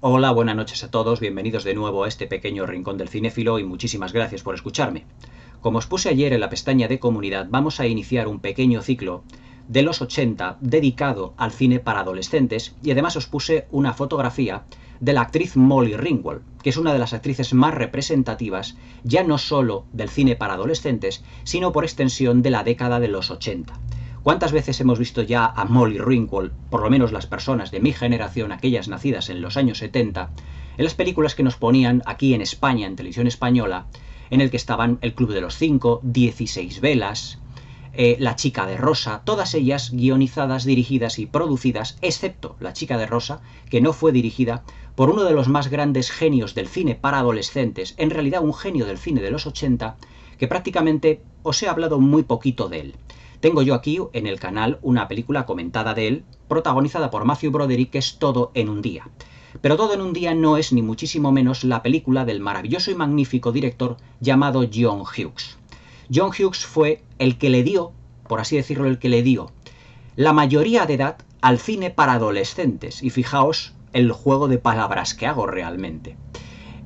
Hola, buenas noches a todos, bienvenidos de nuevo a este pequeño rincón del cinéfilo y muchísimas gracias por escucharme. Como os puse ayer en la pestaña de comunidad, vamos a iniciar un pequeño ciclo de los 80 dedicado al cine para adolescentes y además os puse una fotografía de la actriz Molly Ringwald, que es una de las actrices más representativas ya no solo del cine para adolescentes, sino por extensión de la década de los 80. ¿Cuántas veces hemos visto ya a Molly Ringwald, por lo menos las personas de mi generación, aquellas nacidas en los años 70, en las películas que nos ponían aquí en España, en televisión española, en el que estaban El Club de los Cinco, 16 velas, La Chica de Rosa, todas ellas guionizadas, dirigidas y producidas, excepto La Chica de Rosa, que no fue dirigida por uno de los más grandes genios del cine para adolescentes, en realidad un genio del cine de los 80, que prácticamente os he hablado muy poquito de él. Tengo yo aquí en el canal una película comentada de él, protagonizada por Matthew Broderick, que es Todo en un día. Pero Todo en un día no es ni muchísimo menos la película del maravilloso y magnífico director llamado John Hughes. John Hughes fue el que le dio, por así decirlo, la mayoría de edad al cine para adolescentes. Y fijaos el juego de palabras que hago realmente.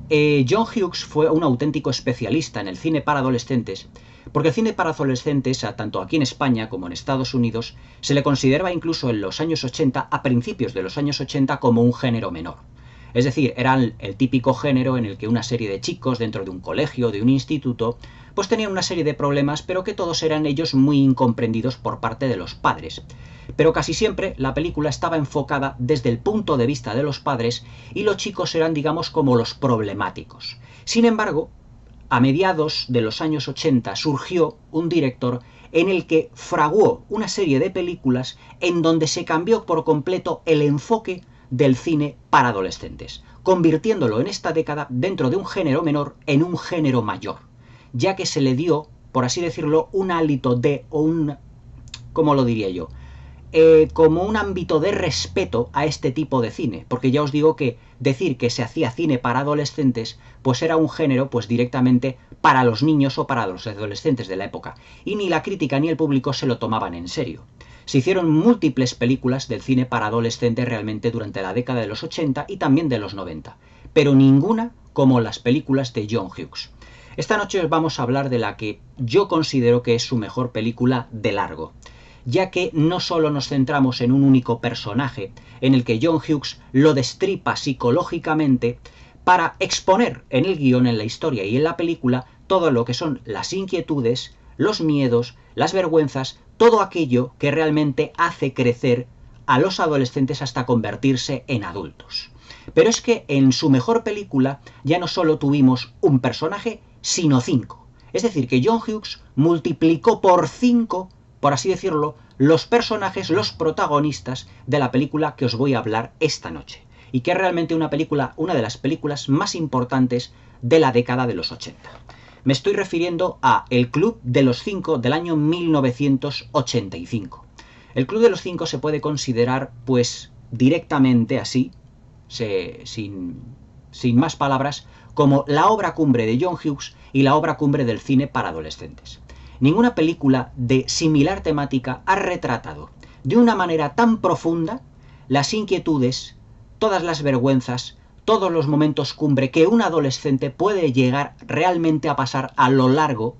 John Hughes fue un auténtico especialista en el cine para adolescentes, porque el cine para adolescentes, tanto aquí en España como en Estados Unidos, se le consideraba incluso en los años 80, a principios de los años 80, como un género menor. Es decir, era el típico género en el que una serie de chicos dentro de un colegio, de un instituto, pues tenían una serie de problemas, pero que todos eran ellos muy incomprendidos por parte de los padres. Pero casi siempre la película estaba enfocada desde el punto de vista de los padres y los chicos eran, digamos, como los problemáticos. Sin embargo, a mediados de los años 80 surgió un director en el que fraguó una serie de películas en donde se cambió por completo el enfoque del cine para adolescentes, convirtiéndolo en esta década dentro de un género menor en un género mayor, ya que se le dio, por así decirlo, un hálito de, o un, ¿cómo lo diría yo?, como un ámbito de respeto a este tipo de cine, porque ya os digo que decir que se hacía cine para adolescentes pues era un género pues directamente para los niños o para los adolescentes de la época, y ni la crítica ni el público se lo tomaban en serio. Se hicieron múltiples películas del cine para adolescentes realmente durante la década de los 80 y también de los 90, pero ninguna como las películas de John Hughes. Esta noche os vamos a hablar de la que yo considero que es su mejor película de largo, ya que no solo nos centramos en un único personaje, en el que John Hughes lo destripa psicológicamente para exponer en el guión, en la historia y en la película todo lo que son las inquietudes, los miedos, las vergüenzas, todo aquello que realmente hace crecer a los adolescentes hasta convertirse en adultos. Pero es que en su mejor película ya no solo tuvimos un personaje, sino 5. Es decir, que John Hughes multiplicó por 5, por así decirlo, los personajes, los protagonistas de la película que os voy a hablar esta noche, y que es realmente una de las películas más importantes de la década de los 80. Me estoy refiriendo a El Club de los Cinco del año 1985. El Club de los Cinco se puede considerar, pues, directamente así, sin más palabras, como la obra cumbre de John Hughes y la obra cumbre del cine para adolescentes. Ninguna película de similar temática ha retratado de una manera tan profunda las inquietudes, todas las vergüenzas, todos los momentos cumbre que un adolescente puede llegar realmente a pasar a lo largo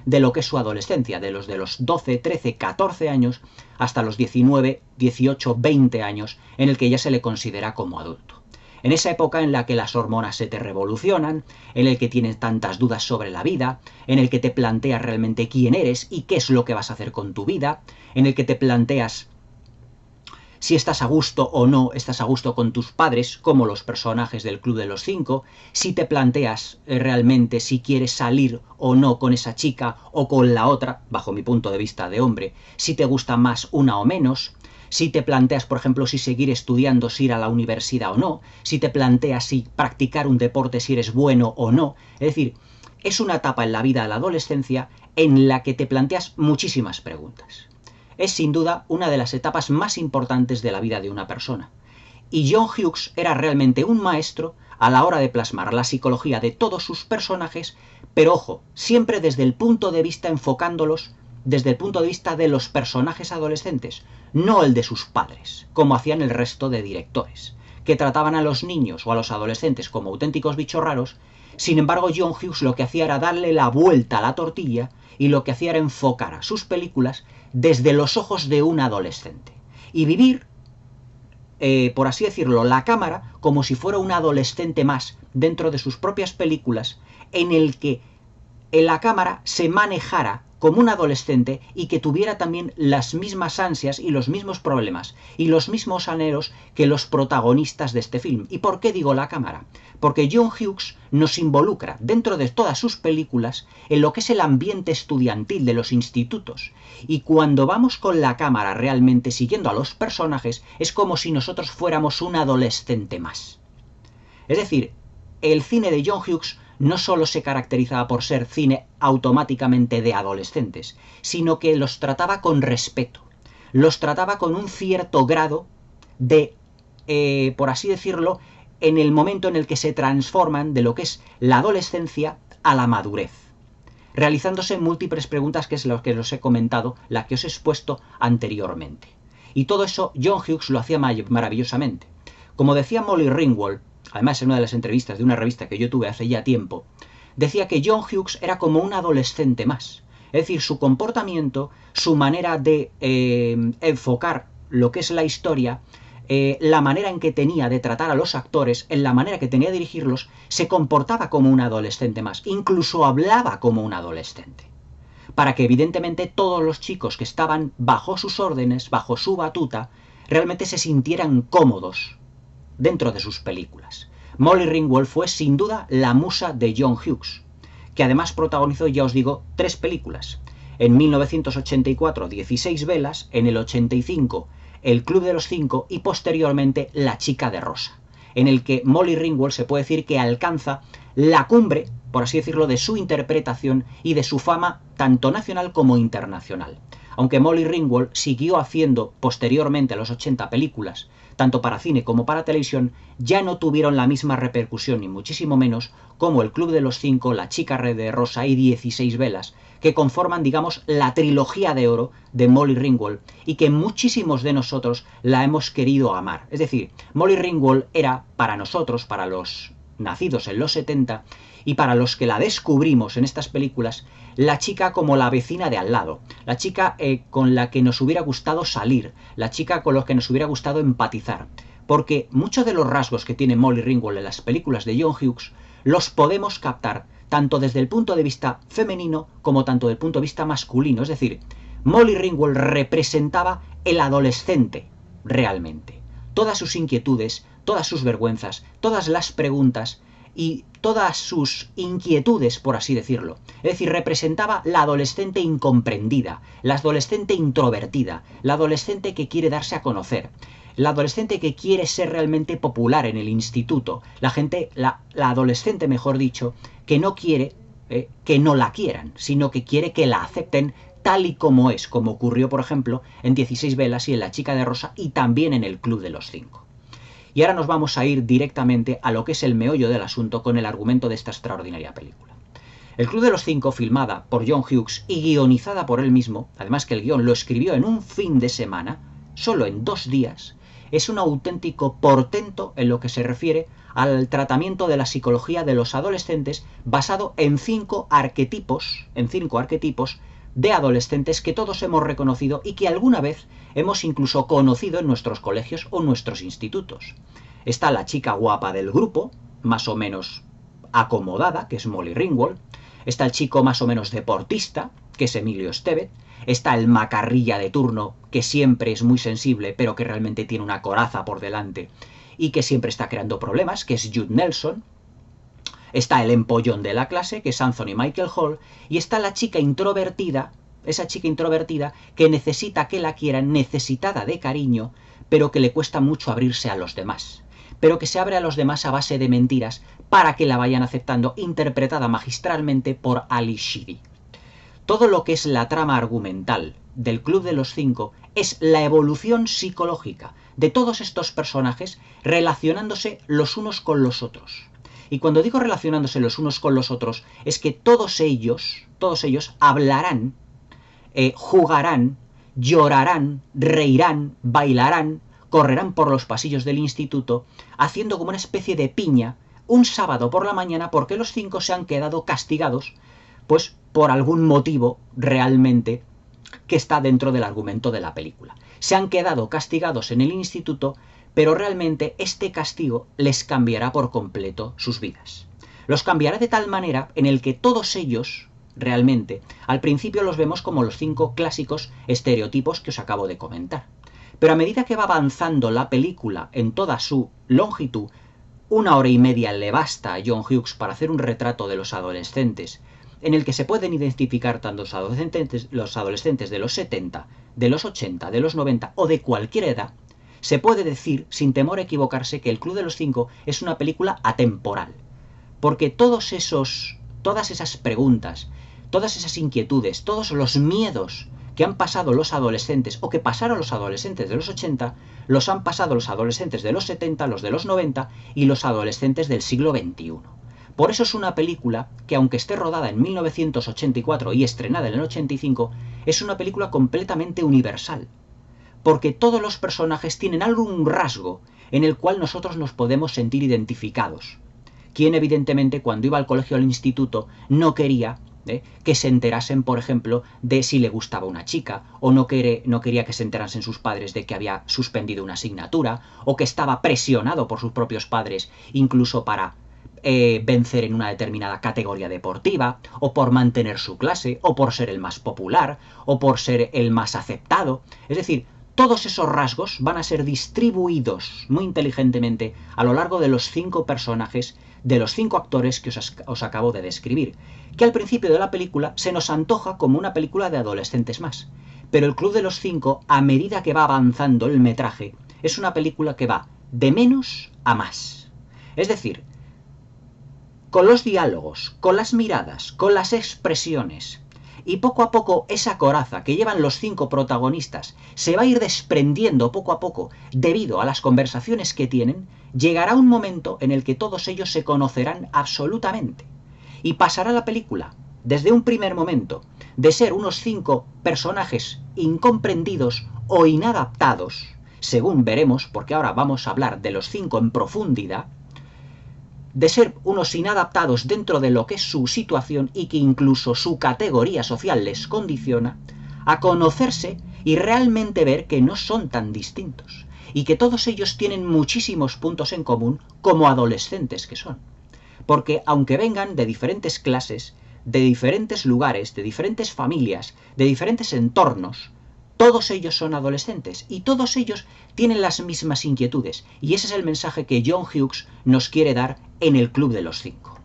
de lo que es su adolescencia, de los 12, 13, 14 años hasta los 19, 18, 20 años, en el que ya se le considera como adulto. En esa época en la que las hormonas se te revolucionan, en el que tienes tantas dudas sobre la vida, en el que te planteas realmente quién eres y qué es lo que vas a hacer con tu vida, en el que te planteas si estás a gusto o no estás a gusto con tus padres, como los personajes del Club de los Cinco, si te planteas realmente si quieres salir o no con esa chica o con la otra, bajo mi punto de vista de hombre, si te gusta más una o menos, si te planteas, por ejemplo, si seguir estudiando, si ir a la universidad o no, si te planteas si practicar un deporte, si eres bueno o no. Es decir, es una etapa en la vida de la adolescencia en la que te planteas muchísimas preguntas. Es sin duda una de las etapas más importantes de la vida de una persona. Y John Hughes era realmente un maestro a la hora de plasmar la psicología de todos sus personajes, pero ojo, siempre desde el punto de vista enfocándolos desde el punto de vista de los personajes adolescentes, no el de sus padres, como hacían el resto de directores, que trataban a los niños o a los adolescentes como auténticos bichos raros. Sin embargo, John Hughes lo que hacía era darle la vuelta a la tortilla y lo que hacía era enfocar a sus películas desde los ojos de un adolescente y vivir, por así decirlo, la cámara como si fuera un adolescente más dentro de sus propias películas, en el que la cámara se manejara como un adolescente y que tuviera también las mismas ansias y los mismos problemas y los mismos anhelos que los protagonistas de este film. ¿Y por qué digo la cámara? Porque John Hughes nos involucra dentro de todas sus películas en lo que es el ambiente estudiantil de los institutos. Y cuando vamos con la cámara realmente siguiendo a los personajes, es como si nosotros fuéramos un adolescente más. Es decir, el cine de John Hughes no solo se caracterizaba por ser cine automáticamente de adolescentes, sino que los trataba con respeto, los trataba con un cierto grado de, por así decirlo, en el momento en el que se transforman de lo que es la adolescencia a la madurez, realizándose múltiples preguntas, que es lo que os he comentado, la que os he expuesto anteriormente. Y todo eso John Hughes lo hacía maravillosamente. Como decía Molly Ringwald, además en una de las entrevistas de una revista que yo tuve hace ya tiempo, decía que John Hughes era como un adolescente más. Es decir, su comportamiento, su manera de enfocar lo que es la historia, la manera en que tenía de tratar a los actores, en la manera que tenía de dirigirlos, se comportaba como un adolescente más, incluso hablaba como un adolescente. Para que evidentemente todos los chicos que estaban bajo sus órdenes, bajo su batuta, realmente se sintieran cómodos dentro de sus películas. Molly Ringwald fue sin duda la musa de John Hughes, que además protagonizó, ya os digo, 3 películas. En 1984, 16 velas, en el 85, El Club de los Cinco y posteriormente La Chica de Rosa, en el que Molly Ringwald se puede decir que alcanza la cumbre, por así decirlo, de su interpretación y de su fama tanto nacional como internacional. Aunque Molly Ringwald siguió haciendo posteriormente a los 80 películas, tanto para cine como para televisión, ya no tuvieron la misma repercusión, ni muchísimo menos, como El Club de los Cinco, La Chica de Rosa y 16 velas, que conforman, digamos, la trilogía de oro de Molly Ringwald y que muchísimos de nosotros la hemos querido amar. Es decir, Molly Ringwald era, para nosotros, para los nacidos en los 70, y para los que la descubrimos en estas películas, la chica como la vecina de al lado, la chica con la que nos hubiera gustado salir, la chica con la que nos hubiera gustado empatizar, porque muchos de los rasgos que tiene Molly Ringwald en las películas de John Hughes los podemos captar tanto desde el punto de vista femenino como tanto del punto de vista masculino. Es decir, Molly Ringwald representaba el adolescente realmente, todas sus inquietudes, todas sus vergüenzas, todas las preguntas y todas sus inquietudes, por así decirlo. Es decir, representaba la adolescente incomprendida, la adolescente introvertida, la adolescente que quiere darse a conocer, la adolescente que quiere ser realmente popular en el instituto, la adolescente, mejor dicho, que no quiere que no la quieran, sino que quiere que la acepten tal y como es, como ocurrió, por ejemplo, en 16 velas y en La Chica de Rosa y también en El Club de los Cinco. Y ahora nos vamos a ir directamente a lo que es el meollo del asunto con el argumento de esta extraordinaria película. El Club de los Cinco, filmada por John Hughes y guionizada por él mismo, además que el guión lo escribió en un fin de semana, solo en 2 días, es un auténtico portento en lo que se refiere al tratamiento de la psicología de los adolescentes basado en 5 arquetipos de adolescentes que todos hemos reconocido y que alguna vez hemos incluso conocido en nuestros colegios o nuestros institutos. Está la chica guapa del grupo, más o menos acomodada, que es Molly Ringwald. Está el chico más o menos deportista, que es Emilio Estevez. Está el macarrilla de turno, que siempre es muy sensible, pero que realmente tiene una coraza por delante y que siempre está creando problemas, que es Jude Nelson. Está el empollón de la clase, que es Anthony Michael Hall, y está la chica introvertida, esa chica introvertida que necesita que la quieran, necesitada de cariño, pero que le cuesta mucho abrirse a los demás, pero que se abre a los demás a base de mentiras para que la vayan aceptando, interpretada magistralmente por Ali Sheedy. Todo lo que es la trama argumental del Club de los Cinco es la evolución psicológica de todos estos personajes relacionándose los unos con los otros. Y cuando digo relacionándose los unos con los otros, es que todos ellos hablarán, jugarán, llorarán, reirán, bailarán, correrán por los pasillos del instituto haciendo como una especie de piña un sábado por la mañana porque los 5 se han quedado castigados, pues por algún motivo realmente que está dentro del argumento de la película. Se han quedado castigados en el instituto, pero realmente este castigo les cambiará por completo sus vidas. Los cambiará de tal manera en el que todos ellos, realmente, al principio los vemos como los 5 clásicos estereotipos que os acabo de comentar. Pero a medida que va avanzando la película en toda su longitud, 1 hora y media le basta a John Hughes para hacer un retrato de los adolescentes, en el que se pueden identificar tanto los adolescentes de los 70, de los 80, de los 90 o de cualquier edad. Se puede decir, sin temor a equivocarse, que El Club de los 5 es una película atemporal. Porque todas esas preguntas, todas esas inquietudes, todos los miedos que han pasado los adolescentes o que pasaron los adolescentes de los 80, los han pasado los adolescentes de los 70, los de los 90 y los adolescentes del siglo XXI. Por eso es una película que, aunque esté rodada en 1984 y estrenada en el 85, es una película completamente universal. Porque todos los personajes tienen algún rasgo en el cual nosotros nos podemos sentir identificados. Quien evidentemente cuando iba al colegio o al instituto no quería que se enterasen, por ejemplo, de si le gustaba una chica, o no quería que se enterasen sus padres de que había suspendido una asignatura, o que estaba presionado por sus propios padres incluso para vencer en una determinada categoría deportiva, o por mantener su clase, o por ser el más popular, o por ser el más aceptado. Es decir, todos esos rasgos van a ser distribuidos muy inteligentemente a lo largo de los 5 personajes, de los 5 actores que os acabo de describir, que al principio de la película se nos antoja como una película de adolescentes más. Pero El Club de los 5, a medida que va avanzando el metraje, es una película que va de menos a más. Es decir, con los diálogos, con las miradas, con las expresiones, y poco a poco esa coraza que llevan los 5 protagonistas se va a ir desprendiendo poco a poco debido a las conversaciones que tienen, llegará un momento en el que todos ellos se conocerán absolutamente. Y pasará la película, desde un primer momento, de ser unos 5 personajes incomprendidos o inadaptados, según veremos, porque ahora vamos a hablar de los 5 en profundidad, de ser unos inadaptados dentro de lo que es su situación y que incluso su categoría social les condiciona, a conocerse y realmente ver que no son tan distintos y que todos ellos tienen muchísimos puntos en común como adolescentes que son. Porque aunque vengan de diferentes clases, de diferentes lugares, de diferentes familias, de diferentes entornos, todos ellos son adolescentes y todos ellos tienen las mismas inquietudes, y ese es el mensaje que John Hughes nos quiere dar en El Club de los 5.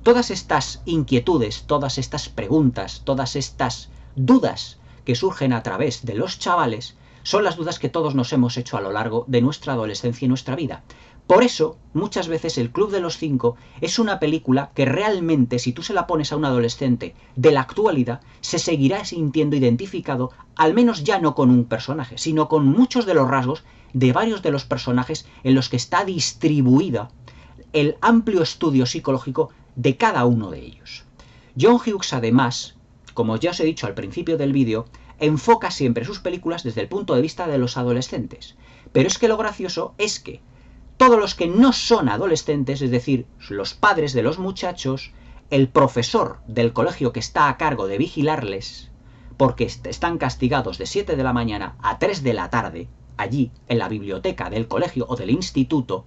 Todas estas inquietudes, todas estas preguntas, todas estas dudas que surgen a través de los chavales son las dudas que todos nos hemos hecho a lo largo de nuestra adolescencia y nuestra vida. Por eso, muchas veces El Club de los 5 es una película que realmente, si tú se la pones a un adolescente de la actualidad, se seguirá sintiendo identificado, al menos ya no con un personaje, sino con muchos de los rasgos de varios de los personajes en los que está distribuida el amplio estudio psicológico de cada uno de ellos. John Hughes, además, como ya os he dicho al principio del vídeo, enfoca siempre sus películas desde el punto de vista de los adolescentes. Pero es que lo gracioso es que todos los que no son adolescentes, es decir, los padres de los muchachos, el profesor del colegio que está a cargo de vigilarles, porque están castigados de 7 de la mañana a 3 de la tarde, allí, en la biblioteca del colegio o del instituto,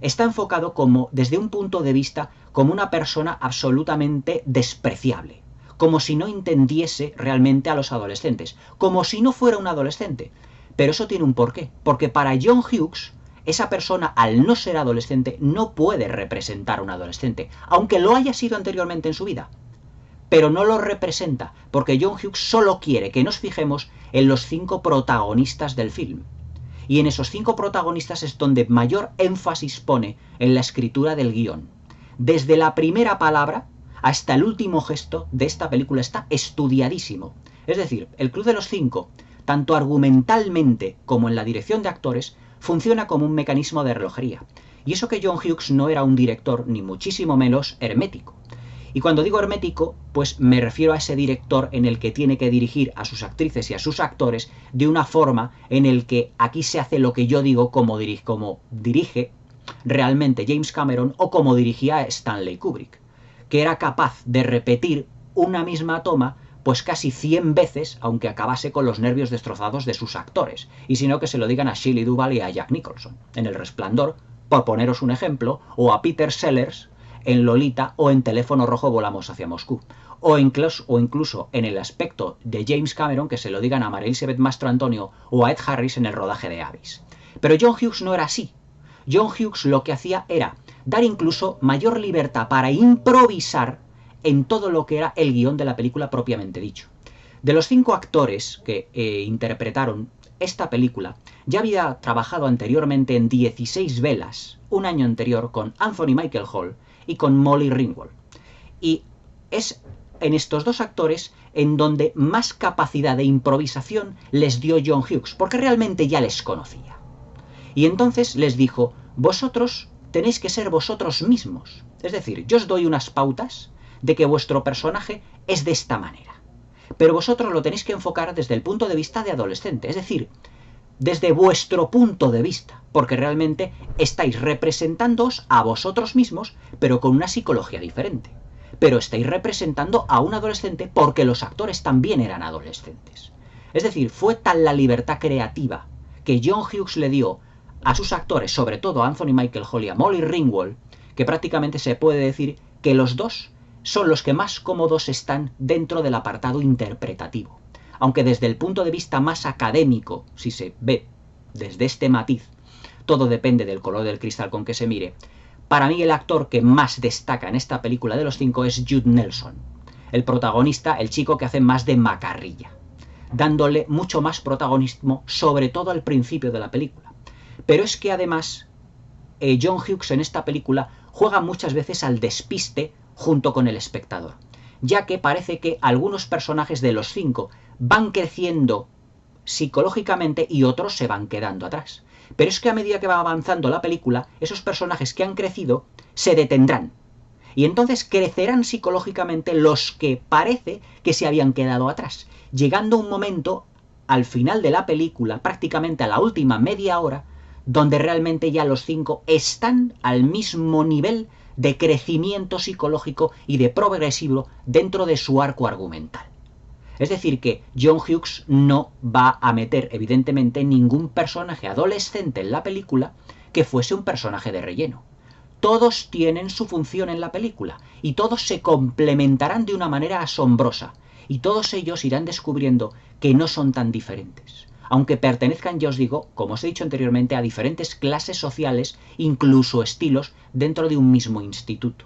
está enfocado como, desde un punto de vista, como una persona absolutamente despreciable, como si no entendiese realmente a los adolescentes, como si no fuera un adolescente. Pero eso tiene un porqué, porque para John Hughes, esa persona, al no ser adolescente, no puede representar a un adolescente, aunque lo haya sido anteriormente en su vida. Pero no lo representa, porque John Hughes solo quiere que nos fijemos en los 5 protagonistas del film. Y en esos 5 protagonistas es donde mayor énfasis pone en la escritura del guión. Desde la primera palabra hasta el último gesto de esta película está estudiadísimo. Es decir, El Club de los 5, tanto argumentalmente como en la dirección de actores, funciona como un mecanismo de relojería. Y eso que John Hughes no era un director ni muchísimo menos hermético. Y cuando digo hermético, pues me refiero a ese director en el que tiene que dirigir a sus actrices y a sus actores de una forma en el que aquí se hace lo que yo digo como dirige realmente James Cameron o como dirigía Stanley Kubrick, que era capaz de repetir una misma toma pues casi 100 veces, aunque acabase con los nervios destrozados de sus actores, y si no que se lo digan a Shelley Duvall y a Jack Nicholson, en El Resplandor, por poneros un ejemplo, o a Peter Sellers en Lolita o en Teléfono Rojo Volamos hacia Moscú, o incluso en el aspecto de James Cameron que se lo digan a María Elizabeth Mastrantonio o a Ed Harris en el rodaje de Abyss. Pero John Hughes no era así. John Hughes lo que hacía era dar incluso mayor libertad para improvisar en todo lo que era el guión de la película propiamente dicho. De los 5 actores que interpretaron esta película, ya había trabajado anteriormente en 16 velas, un año anterior, con Anthony Michael Hall y con Molly Ringwald. Y es en estos 2 actores en donde más capacidad de improvisación les dio John Hughes, porque realmente ya les conocía. Y entonces les dijo, vosotros tenéis que ser vosotros mismos. Es decir, yo os doy unas pautas de que vuestro personaje es de esta manera. Pero vosotros lo tenéis que enfocar desde el punto de vista de adolescente, es decir, desde vuestro punto de vista, porque realmente estáis representándoos a vosotros mismos, pero con una psicología diferente. Pero estáis representando a un adolescente porque los actores también eran adolescentes. Es decir, fue tal la libertad creativa que John Hughes le dio a sus actores, sobre todo a Anthony Michael Hall y a Molly Ringwald, que prácticamente se puede decir que los 2 son los que más cómodos están dentro del apartado interpretativo. Aunque desde el punto de vista más académico, si se ve desde este matiz, todo depende del color del cristal con que se mire, para mí el actor que más destaca en esta película de los 5 es Jude Nelson, el protagonista, el chico que hace más de macarrilla, dándole mucho más protagonismo, sobre todo al principio de la película. Pero es que además John Hughes en esta película juega muchas veces al despiste junto con el espectador, ya que parece que algunos personajes de los 5 van creciendo psicológicamente y otros se van quedando atrás. Pero es que a medida que va avanzando la película, esos personajes que han crecido se detendrán. Y entonces crecerán psicológicamente los que parece que se habían quedado atrás, llegando un momento al final de la película, prácticamente a la última media hora, donde realmente ya los 5 están al mismo nivel de crecimiento psicológico y de progresivo dentro de su arco argumental. Es decir, que John Hughes no va a meter, evidentemente, ningún personaje adolescente en la película que fuese un personaje de relleno. Todos tienen su función en la película y todos se complementarán de una manera asombrosa y todos ellos irán descubriendo que no son tan diferentes, aunque pertenezcan, ya os digo, como os he dicho anteriormente, a diferentes clases sociales, incluso estilos, dentro de un mismo instituto.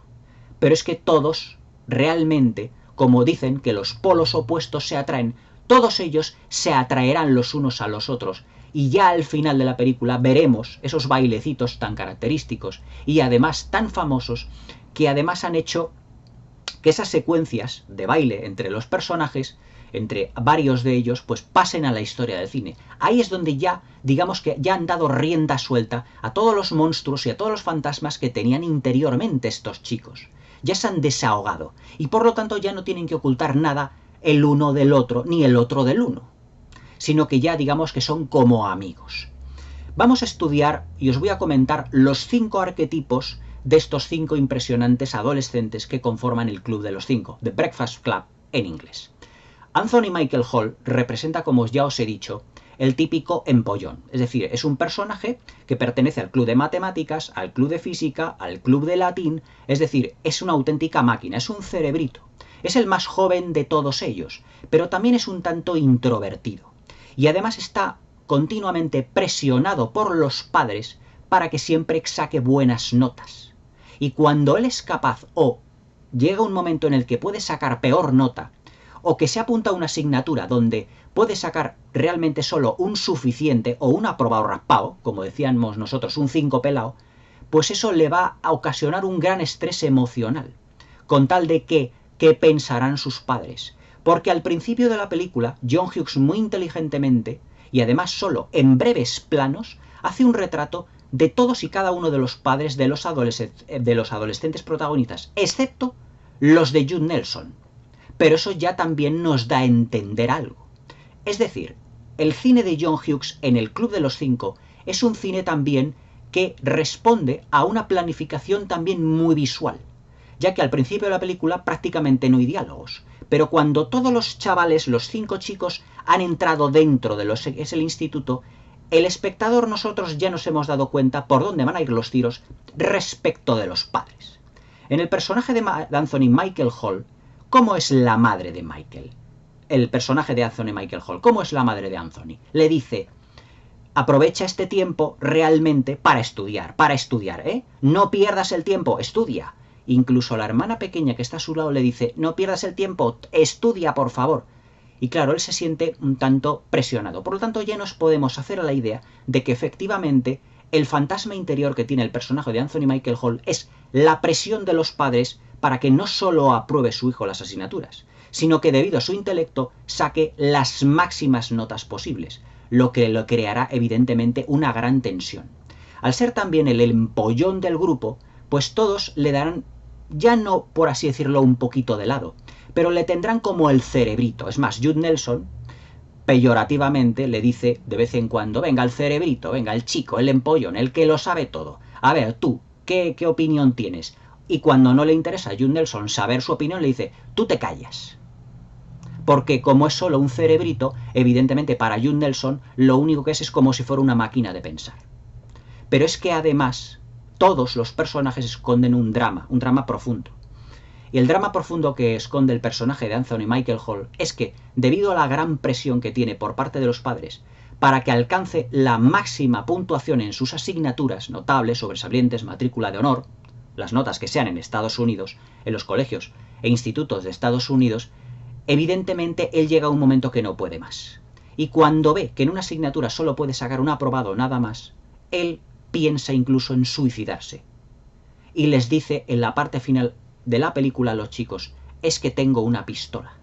Pero es que todos, realmente, como dicen que los polos opuestos se atraen, todos ellos se atraerán los unos a los otros, y ya al final de la película veremos esos bailecitos tan característicos y además tan famosos, que además han hecho que esas secuencias de baile entre los personajes, entre varios de ellos, pues pasen a la historia del cine. Ahí es donde ya, digamos que ya han dado rienda suelta a todos los monstruos y a todos los fantasmas que tenían interiormente estos chicos. Ya se han desahogado y por lo tanto ya no tienen que ocultar nada el uno del otro ni el otro del uno, sino que ya digamos que son como amigos. Vamos a estudiar y os voy a comentar los 5 arquetipos de estos 5 impresionantes adolescentes que conforman el Club de los 5, The Breakfast Club en inglés. Anthony Michael Hall representa, como ya os he dicho, el típico empollón, es decir, es un personaje que pertenece al club de matemáticas, al club de física, al club de latín, es decir, es una auténtica máquina, es un cerebrito. Es el más joven de todos ellos, pero también es un tanto introvertido. Y además está continuamente presionado por los padres para que siempre saque buenas notas. Y cuando él es capaz o llega un momento en el que puede sacar peor nota, o que se apunta a una asignatura donde puede sacar realmente solo un suficiente o un aprobado raspado, como decíamos nosotros, un 5 pelao, pues eso le va a ocasionar un gran estrés emocional, con tal de que, ¿qué pensarán sus padres? Porque al principio de la película, John Hughes muy inteligentemente, y además solo en breves planos, hace un retrato de todos y cada uno de los padres de los adolescentes protagonistas, excepto los de Judd Nelson. Pero eso ya también nos da a entender algo. Es decir, el cine de John Hughes en El Club de los Cinco es un cine también que responde a una planificación también muy visual, ya que al principio de la película prácticamente no hay diálogos, pero cuando todos los chavales, los 5 chicos, han entrado dentro de lo que es el instituto, el espectador, nosotros ya nos hemos dado cuenta por dónde van a ir los tiros respecto de los padres. En el personaje de Anthony Michael Hall, ¿cómo es la madre de Michael? El personaje de Anthony Michael Hall, ¿cómo es la madre de Anthony? Le dice: aprovecha este tiempo realmente para estudiar, ¿eh? No pierdas el tiempo, estudia. Incluso la hermana pequeña que está a su lado le dice: no pierdas el tiempo, estudia, por favor. Y claro, él se siente un tanto presionado. Por lo tanto, ya nos podemos hacer a la idea de que efectivamente el fantasma interior que tiene el personaje de Anthony Michael Hall es la presión de los padres para que no solo apruebe su hijo las asignaturas, sino que debido a su intelecto saque las máximas notas posibles, lo que le creará evidentemente una gran tensión. Al ser también el empollón del grupo, pues todos le darán, ya no por así decirlo un poquito de lado, pero le tendrán como el cerebrito. Es más, Judd Nelson peyorativamente le dice de vez en cuando: venga el cerebrito, venga el chico, el empollón, el que lo sabe todo. A ver, tú, ¿qué opinión tienes? Y cuando no le interesa a Judd Nelson saber su opinión, le dice: tú te callas. Porque como es solo un cerebrito, evidentemente para Judd Nelson lo único que es como si fuera una máquina de pensar. Pero es que además todos los personajes esconden un drama profundo. Y el drama profundo que esconde el personaje de Anthony Michael Hall es que, debido a la gran presión que tiene por parte de los padres para que alcance la máxima puntuación en sus asignaturas, notables, sobresalientes, matrícula de honor, las notas que sean en Estados Unidos, en los colegios e institutos de Estados Unidos, evidentemente él llega a un momento que no puede más. Y cuando ve que en una asignatura solo puede sacar un aprobado nada más, él piensa incluso en suicidarse. Y les dice en la parte final de la película a los chicos: es que tengo una pistola.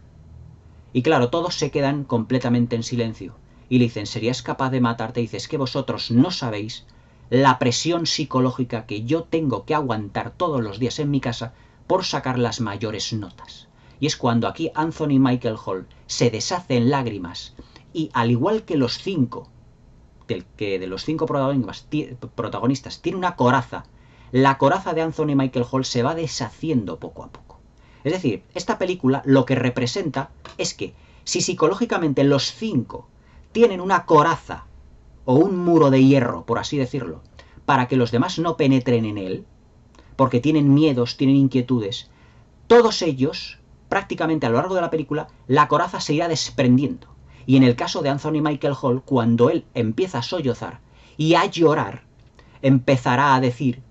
Y claro, todos se quedan completamente en silencio. Y le dicen: ¿serías capaz de matarte? Y dice: es que vosotros no sabéis la presión psicológica que yo tengo que aguantar todos los días en mi casa por sacar las mayores notas. Y es cuando aquí Anthony Michael Hall se deshace en lágrimas y, al igual que los 5, de los 5 protagonistas tiene una coraza, la coraza de Anthony Michael Hall se va deshaciendo poco a poco. Es decir, esta película lo que representa es que si psicológicamente los 5 tienen una coraza o un muro de hierro, por así decirlo, para que los demás no penetren en él, porque tienen miedos, tienen inquietudes, todos ellos, prácticamente a lo largo de la película, la coraza se irá desprendiendo. Y en el caso de Anthony Michael Hall, cuando él empieza a sollozar y a llorar, empezará a decir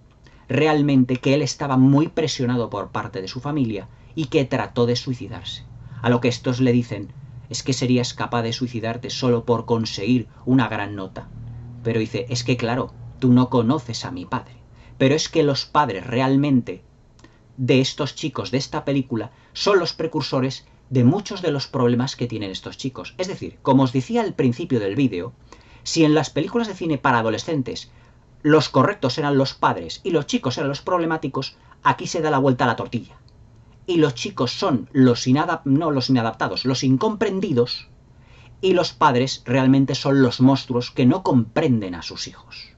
realmente que él estaba muy presionado por parte de su familia y que trató de suicidarse. A lo que estos le dicen: es que serías capaz de suicidarte solo por conseguir una gran nota. Pero dice: es que claro, tú no conoces a mi padre. Pero es que los padres realmente de estos chicos de esta película son los precursores de muchos de los problemas que tienen estos chicos. Es decir, como os decía al principio del vídeo, si en las películas de cine para adolescentes los correctos eran los padres y los chicos eran los problemáticos, aquí se da la vuelta a la tortilla. Y los chicos son los inadaptados, los incomprendidos, y los padres realmente son los monstruos que no comprenden a sus hijos,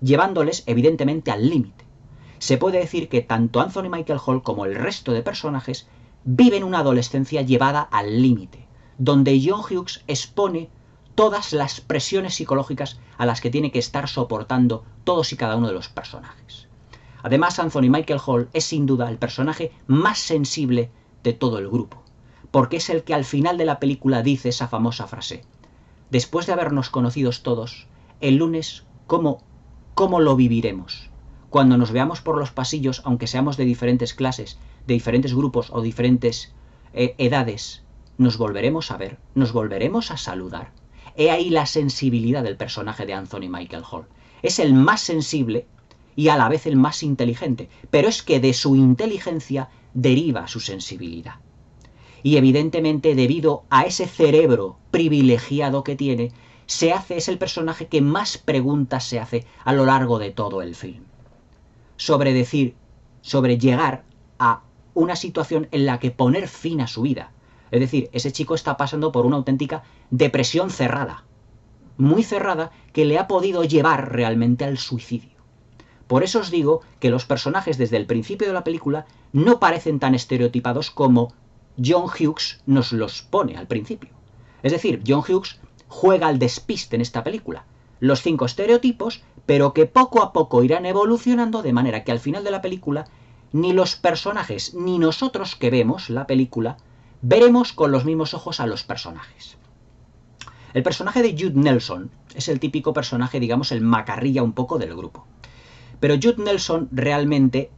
llevándoles evidentemente al límite. Se puede decir que tanto Anthony Michael Hall como el resto de personajes viven una adolescencia llevada al límite, donde John Hughes expone todas las presiones psicológicas a las que tiene que estar soportando todos y cada uno de los personajes. Además, Anthony Michael Hall es sin duda el personaje más sensible de todo el grupo, porque es el que al final de la película dice esa famosa frase: después de habernos conocidos todos, el lunes, ¿cómo lo viviremos? Cuando nos veamos por los pasillos, aunque seamos de diferentes clases, de diferentes grupos o diferentes edades, ¿nos volveremos a ver? ¿Nos volveremos a saludar? He ahí la sensibilidad del personaje de Anthony Michael Hall. Es el más sensible y a la vez el más inteligente, pero es que de su inteligencia deriva su sensibilidad. Y evidentemente, debido a ese cerebro privilegiado que tiene, es el personaje que más preguntas se hace a lo largo de todo el film. Sobre llegar a una situación en la que poner fin a su vida. Es decir, ese chico está pasando por una auténtica depresión cerrada, muy cerrada, que le ha podido llevar realmente al suicidio. Por eso os digo que los personajes desde el principio de la película no parecen tan estereotipados como John Hughes nos los pone al principio. Es decir, John Hughes juega al despiste en esta película. Los 5 estereotipos, pero que poco a poco irán evolucionando de manera que al final de la película ni los personajes ni nosotros que vemos la película veremos con los mismos ojos a los personajes. El personaje de Jude Nelson es el típico personaje, digamos, el macarrilla un poco del grupo. Pero Jude Nelson realmente,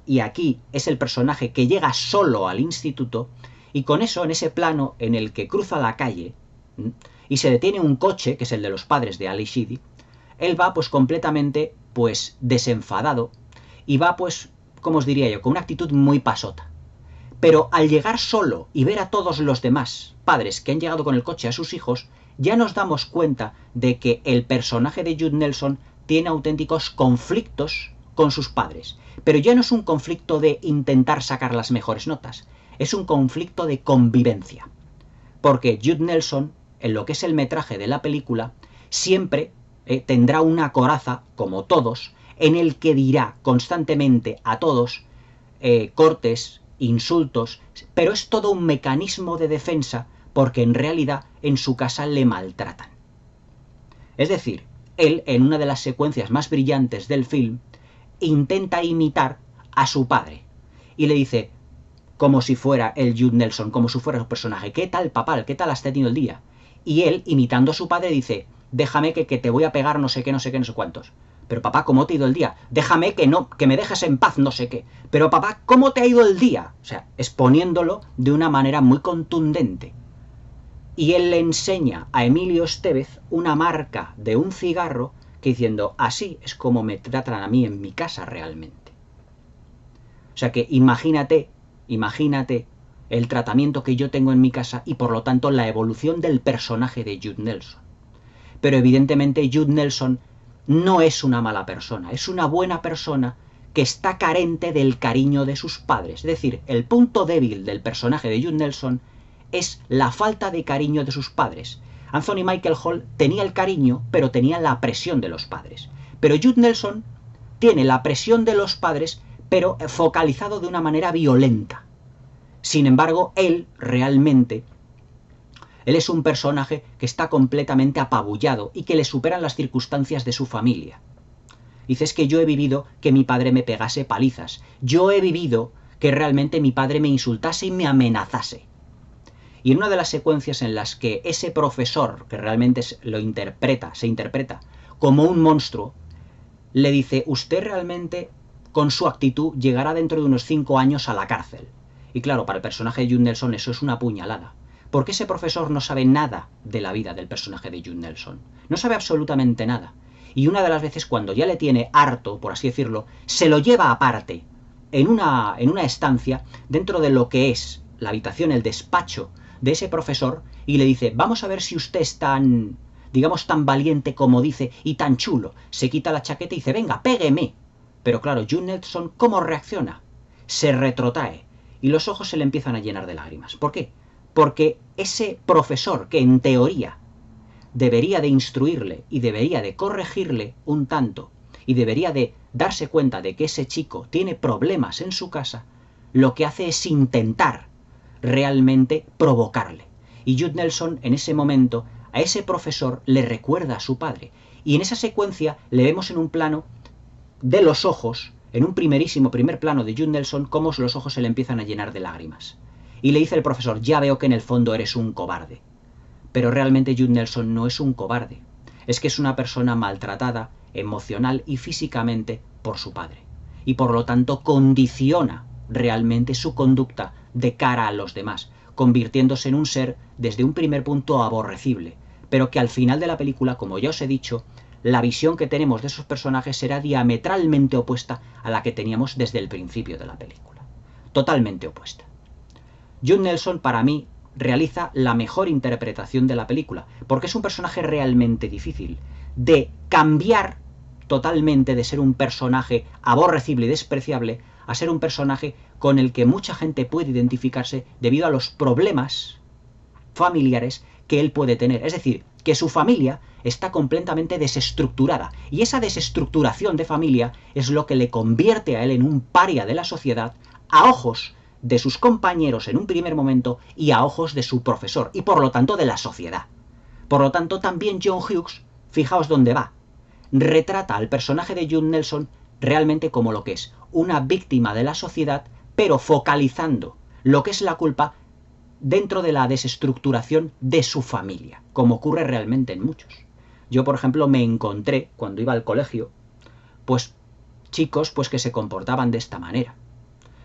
y aquí es el personaje que llega solo al instituto, y con eso, en ese plano en el que cruza la calle y se detiene un coche, que es el de los padres de Ally Sheedy, él va pues completamente pues desenfadado y va pues, como os diría yo, con una actitud muy pasota. Pero al llegar solo y ver a todos los demás padres que han llegado con el coche a sus hijos, ya nos damos cuenta de que el personaje de Jude Nelson tiene auténticos conflictos con sus padres. Pero ya no es un conflicto de intentar sacar las mejores notas, es un conflicto de convivencia. Porque Jude Nelson, en lo que es el metraje de la película, siempre tendrá una coraza, como todos, en el que dirá constantemente a todos cortes, insultos, pero es todo un mecanismo de defensa porque en realidad en su casa le maltratan. Es decir, él, en una de las secuencias más brillantes del film, intenta imitar a su padre y le dice, como si fuera el Jude Nelson, como si fuera su personaje, ¿qué tal, papá? ¿Qué tal has tenido el día? Y él, imitando a su padre, dice, déjame que te voy a pegar no sé qué, no sé qué, no sé cuántos. Pero papá, ¿cómo te ha ido el día? Déjame que me dejes en paz, no sé qué. Pero papá, ¿cómo te ha ido el día? O sea, exponiéndolo de una manera muy contundente. Y él le enseña a Emilio Estevez una marca de un cigarro que diciendo, así es como me tratan a mí en mi casa realmente. O sea que imagínate el tratamiento que yo tengo en mi casa y por lo tanto la evolución del personaje de Jude Nelson. Pero evidentemente Jude Nelson no es una mala persona, es una buena persona que está carente del cariño de sus padres. Es decir, el punto débil del personaje de Jude Nelson es la falta de cariño de sus padres. Anthony Michael Hall tenía el cariño, pero tenía la presión de los padres. Pero Jude Nelson tiene la presión de los padres, pero focalizado de una manera violenta. Sin embargo, él es un personaje que está completamente apabullado y que le superan las circunstancias de su familia. Dice, es que yo he vivido que mi padre me pegase palizas. Yo he vivido que realmente mi padre me insultase y me amenazase. Y en una de las secuencias en las que ese profesor, que realmente se interpreta como un monstruo, le dice, usted realmente con su actitud llegará dentro de unos 5 años a la cárcel. Y claro, para el personaje de Jude Nelson eso es una puñalada. Porque ese profesor no sabe nada de la vida del personaje de Jude Nelson. No sabe absolutamente nada. Y una de las veces cuando ya le tiene harto, por así decirlo, se lo lleva aparte, en una estancia, dentro de lo que es la habitación, el despacho de ese profesor, y le dice, vamos a ver si usted es tan, digamos, tan valiente como dice, y tan chulo. Se quita la chaqueta y dice, venga, pégueme. Pero claro, Jude Nelson, ¿cómo reacciona? Se retrotrae, y los ojos se le empiezan a llenar de lágrimas. ¿Por qué? Porque ese profesor que en teoría debería de instruirle y debería de corregirle un tanto y debería de darse cuenta de que ese chico tiene problemas en su casa, lo que hace es intentar realmente provocarle. Y Jude Nelson en ese momento a ese profesor le recuerda a su padre. Y en esa secuencia le vemos en un plano de los ojos, en un primer plano de Jude Nelson, cómo los ojos se le empiezan a llenar de lágrimas. Y le dice el profesor, ya veo que en el fondo eres un cobarde. Pero realmente Jude Nelson no es un cobarde. Es que es una persona maltratada emocional y físicamente por su padre. Y por lo tanto condiciona realmente su conducta de cara a los demás, convirtiéndose en un ser desde un primer punto aborrecible. Pero que al final de la película, como ya os he dicho, la visión que tenemos de esos personajes será diametralmente opuesta a la que teníamos desde el principio de la película. Totalmente opuesta. Jude Nelson, para mí, realiza la mejor interpretación de la película, porque es un personaje realmente difícil, de cambiar totalmente de ser un personaje aborrecible y despreciable a ser un personaje con el que mucha gente puede identificarse debido a los problemas familiares que él puede tener. Es decir, que su familia está completamente desestructurada. Y esa desestructuración de familia es lo que le convierte a él en un paria de la sociedad a ojos de sus compañeros en un primer momento y a ojos de su profesor, y por lo tanto de la sociedad. Por lo tanto, también John Hughes, fijaos dónde va, retrata al personaje de Judd Nelson realmente como lo que es, una víctima de la sociedad, pero focalizando lo que es la culpa dentro de la desestructuración de su familia, como ocurre realmente en muchos. Yo, por ejemplo, me encontré, cuando iba al colegio, pues chicos pues que se comportaban de esta manera.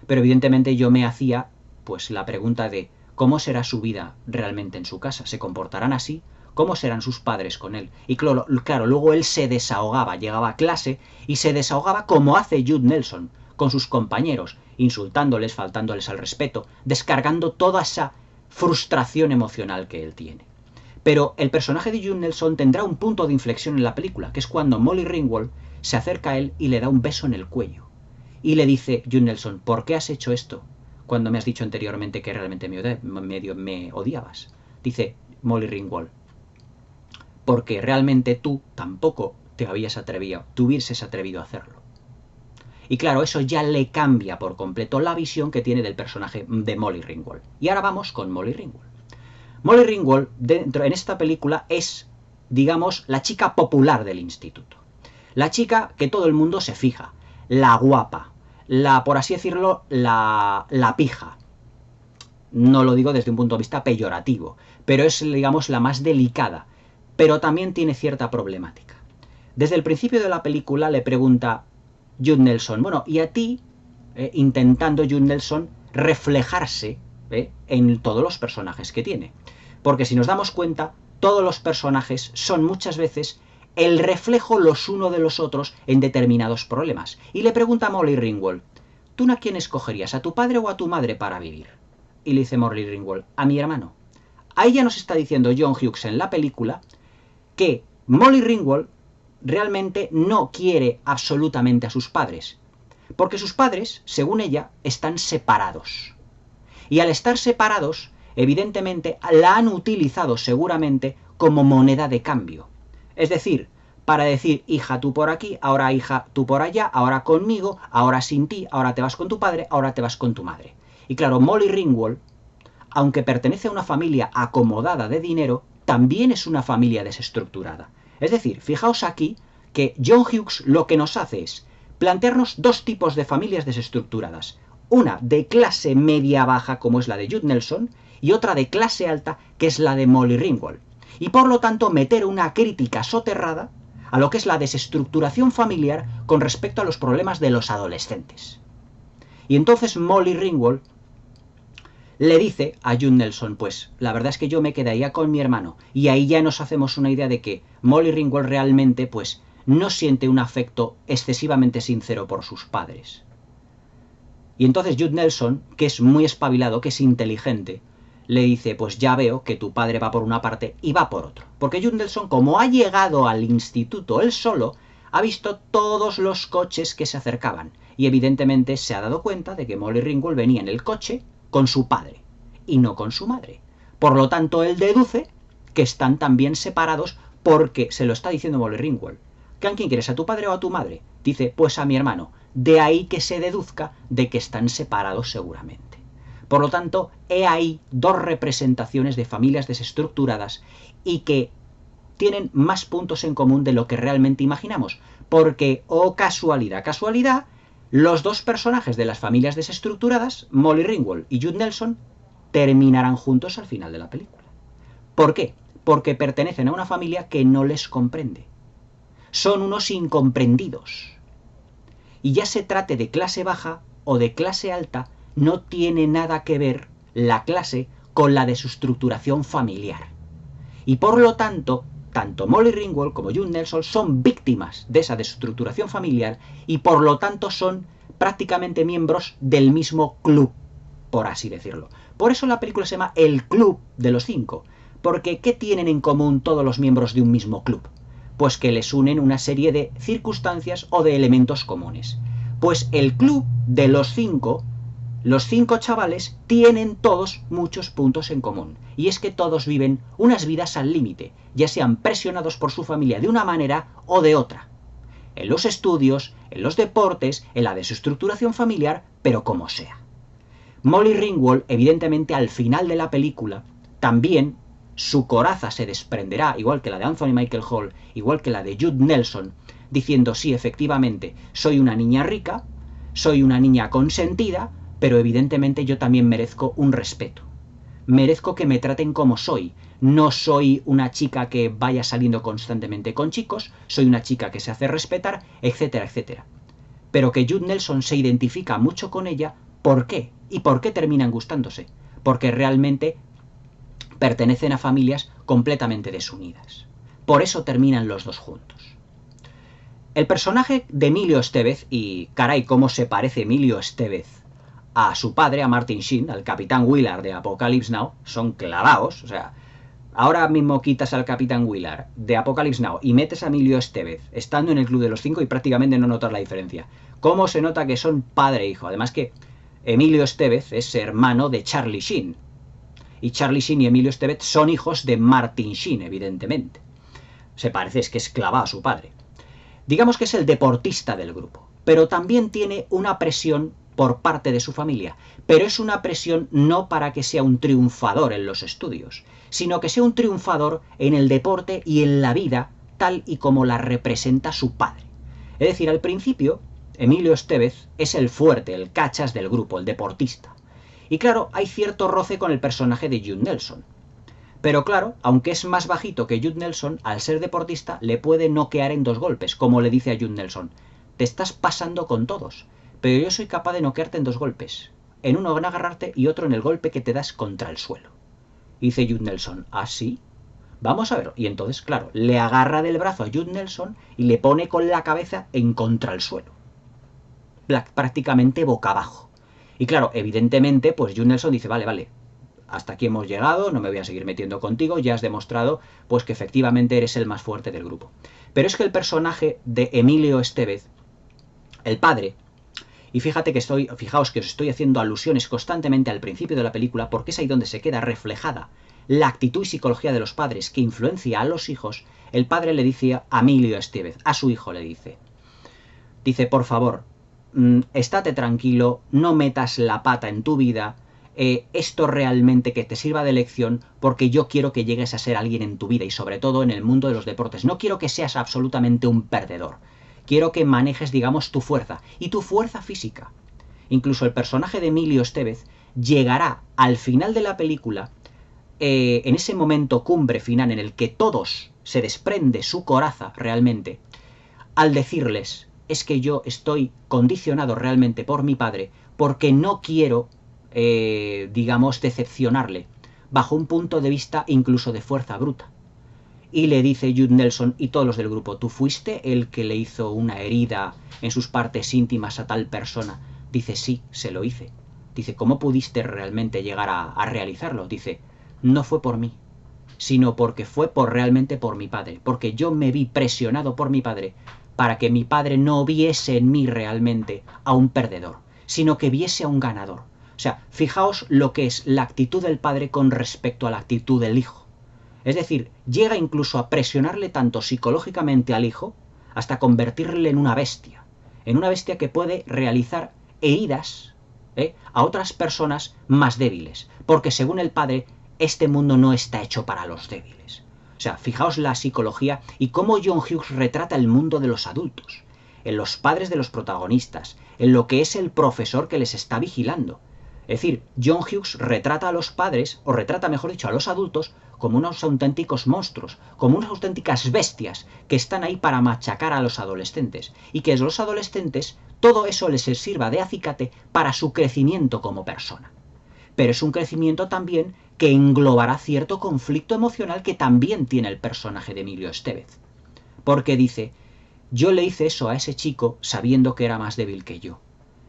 Pero evidentemente yo me hacía pues la pregunta de ¿cómo será su vida realmente en su casa? ¿Se comportarán así? ¿Cómo serán sus padres con él? Y claro, luego él se desahogaba, llegaba a clase y se desahogaba como hace Judd Nelson, con sus compañeros, insultándoles, faltándoles al respeto, descargando toda esa frustración emocional que él tiene. Pero el personaje de Judd Nelson tendrá un punto de inflexión en la película, que es cuando Molly Ringwald se acerca a él y le da un beso en el cuello. Y le dice, Judd Nelson, ¿por qué has hecho esto? Cuando me has dicho anteriormente que realmente me odiabas. Dice Molly Ringwald, porque realmente tú tampoco te hubieses atrevido a hacerlo. Y claro, eso ya le cambia por completo la visión que tiene del personaje de Molly Ringwald. Y ahora vamos con Molly Ringwald. Molly Ringwald, en esta película, es, digamos, la chica popular del instituto. La chica que todo el mundo se fija, la guapa, la, por así decirlo, la pija. No lo digo desde un punto de vista peyorativo, pero es, digamos, la más delicada, pero también tiene cierta problemática. Desde el principio de la película le pregunta Judd Nelson, bueno, y a ti, intentando Judd Nelson reflejarse en todos los personajes que tiene. Porque si nos damos cuenta, todos los personajes son muchas veces el reflejo los unos de los otros en determinados problemas. Y le pregunta a Molly Ringwald, ¿tú a quién escogerías, a tu padre o a tu madre para vivir? Y le dice Molly Ringwald, a mi hermano. Ahí ya nos está diciendo John Hughes en la película que Molly Ringwald realmente no quiere absolutamente a sus padres, porque sus padres, según ella, están separados. Y al estar separados, evidentemente, la han utilizado seguramente como moneda de cambio. Es decir, para decir, hija, tú por aquí, ahora hija, tú por allá, ahora conmigo, ahora sin ti, ahora te vas con tu padre, ahora te vas con tu madre. Y claro, Molly Ringwald, aunque pertenece a una familia acomodada de dinero, también es una familia desestructurada. Es decir, fijaos aquí que John Hughes lo que nos hace es plantearnos dos tipos de familias desestructuradas. Una de clase media-baja, como es la de Judd Nelson, y otra de clase alta, que es la de Molly Ringwald. Y por lo tanto meter una crítica soterrada a lo que es la desestructuración familiar con respecto a los problemas de los adolescentes. Y entonces Molly Ringwald le dice a Judd Nelson, pues la verdad es que yo me quedaría con mi hermano. Y ahí ya nos hacemos una idea de que Molly Ringwald realmente pues no siente un afecto excesivamente sincero por sus padres. Y entonces Judd Nelson, que es muy espabilado, que es inteligente, le dice, pues ya veo que tu padre va por una parte y va por otro. Porque Judd Nelson, como ha llegado al instituto él solo, ha visto todos los coches que se acercaban. Y evidentemente se ha dado cuenta de que Molly Ringwald venía en el coche con su padre y no con su madre. Por lo tanto, él deduce que están también separados porque se lo está diciendo Molly Ringwald. ¿A quién quieres, a tu padre o a tu madre? Dice, pues a mi hermano. De ahí que se deduzca de que están separados seguramente. Por lo tanto, he ahí dos representaciones de familias desestructuradas y que tienen más puntos en común de lo que realmente imaginamos. Porque, oh casualidad, casualidad, los dos personajes de las familias desestructuradas, Molly Ringwald y Judd Nelson, terminarán juntos al final de la película. ¿Por qué? Porque pertenecen a una familia que no les comprende. Son unos incomprendidos. Y ya se trate de clase baja o de clase alta, no tiene nada que ver la clase con la desestructuración familiar. Y por lo tanto, tanto Molly Ringwald como Judd Nelson son víctimas de esa desestructuración familiar y por lo tanto son prácticamente miembros del mismo club, por así decirlo. Por eso la película se llama El Club de los Cinco, porque ¿qué tienen en común todos los miembros de un mismo club? Pues que les unen una serie de circunstancias o de elementos comunes. Pues el Club de los Cinco Los 5 chavales tienen todos muchos puntos en común, y es que todos viven unas vidas al límite, ya sean presionados por su familia de una manera o de otra. En los estudios, en los deportes, en la desestructuración familiar, pero como sea. Molly Ringwald, evidentemente, al final de la película, también su coraza se desprenderá, igual que la de Anthony Michael Hall, igual que la de Judd Nelson, diciendo, sí, efectivamente, soy una niña rica, soy una niña consentida, pero evidentemente yo también merezco un respeto. Merezco que me traten como soy. No soy una chica que vaya saliendo constantemente con chicos, soy una chica que se hace respetar, etcétera, etcétera. Pero que Judd Nelson se identifica mucho con ella, ¿por qué? ¿Y por qué terminan gustándose? Porque realmente pertenecen a familias completamente desunidas. Por eso terminan los dos juntos. El personaje de Emilio Estevez, y caray, cómo se parece Emilio Estevez a su padre, a Martin Sheen, al Capitán Willard de Apocalypse Now, son clavados. O sea, ahora mismo quitas al Capitán Willard de Apocalypse Now y metes a Emilio Estevez estando en el Club de los Cinco y prácticamente no notas la diferencia. ¿Cómo se nota que son padre e hijo? Además que Emilio Estevez es hermano de Charlie Sheen. Y Charlie Sheen y Emilio Estevez son hijos de Martin Sheen, evidentemente. Se parece, es que es clavado a su padre. Digamos que es el deportista del grupo, pero también tiene una presión por parte de su familia, pero es una presión no para que sea un triunfador en los estudios, sino que sea un triunfador en el deporte y en la vida tal y como la representa su padre. Es decir, al principio, Emilio Estevez es el fuerte, el cachas del grupo, el deportista. Y claro, hay cierto roce con el personaje de Judd Nelson. Pero claro, aunque es más bajito que Judd Nelson, al ser deportista le puede noquear en 2 golpes, como le dice a Judd Nelson. Te estás pasando con todos, pero yo soy capaz de noquearte en 2 golpes. En uno en agarrarte y otro en el golpe que te das contra el suelo. Y dice Judd Nelson, ¿ah, sí? Vamos a ver. Y entonces, claro, le agarra del brazo a Judd Nelson y le pone con la cabeza en contra el suelo. Prácticamente boca abajo. Y claro, evidentemente, pues Judd Nelson dice, vale, hasta aquí hemos llegado, no me voy a seguir metiendo contigo, ya has demostrado pues que efectivamente eres el más fuerte del grupo. Pero es que el personaje de Emilio Estevez, el padre, y fijaos que os estoy haciendo alusiones constantemente al principio de la película, porque es ahí donde se queda reflejada la actitud y psicología de los padres que influencia a los hijos. El padre le dice a Emilio Estevez, a su hijo le dice, por favor, estate tranquilo, no metas la pata en tu vida, esto realmente que te sirva de lección, porque yo quiero que llegues a ser alguien en tu vida y sobre todo en el mundo de los deportes. No quiero que seas absolutamente un perdedor. Quiero que manejes, digamos, tu fuerza y tu fuerza física. Incluso el personaje de Emilio Estevez llegará al final de la película, en ese momento cumbre final en el que todos se desprende su coraza realmente, al decirles, es que yo estoy condicionado realmente por mi padre porque no quiero digamos, decepcionarle, bajo un punto de vista incluso de fuerza bruta. Y le dice Judd Nelson y todos los del grupo, ¿tú fuiste el que le hizo una herida en sus partes íntimas a tal persona? Dice, sí, se lo hice. Dice, ¿cómo pudiste realmente llegar a realizarlo? Dice, no fue por mí, sino porque fue realmente por mi padre, porque yo me vi presionado por mi padre para que mi padre no viese en mí realmente a un perdedor, sino que viese a un ganador. O sea, fijaos lo que es la actitud del padre con respecto a la actitud del hijo. Es decir, llega incluso a presionarle tanto psicológicamente al hijo hasta convertirle en una bestia que puede realizar heridas a otras personas más débiles, porque según el padre, este mundo no está hecho para los débiles. O sea, fijaos la psicología y cómo John Hughes retrata el mundo de los adultos, en los padres de los protagonistas, en lo que es el profesor que les está vigilando. Es decir, John Hughes retrata a los padres, o retrata, mejor dicho, a los adultos, como unos auténticos monstruos, como unas auténticas bestias que están ahí para machacar a los adolescentes. Y que a los adolescentes todo eso les sirva de acicate para su crecimiento como persona. Pero es un crecimiento también que englobará cierto conflicto emocional que también tiene el personaje de Emilio Estevez. Porque dice, yo le hice eso a ese chico sabiendo que era más débil que yo.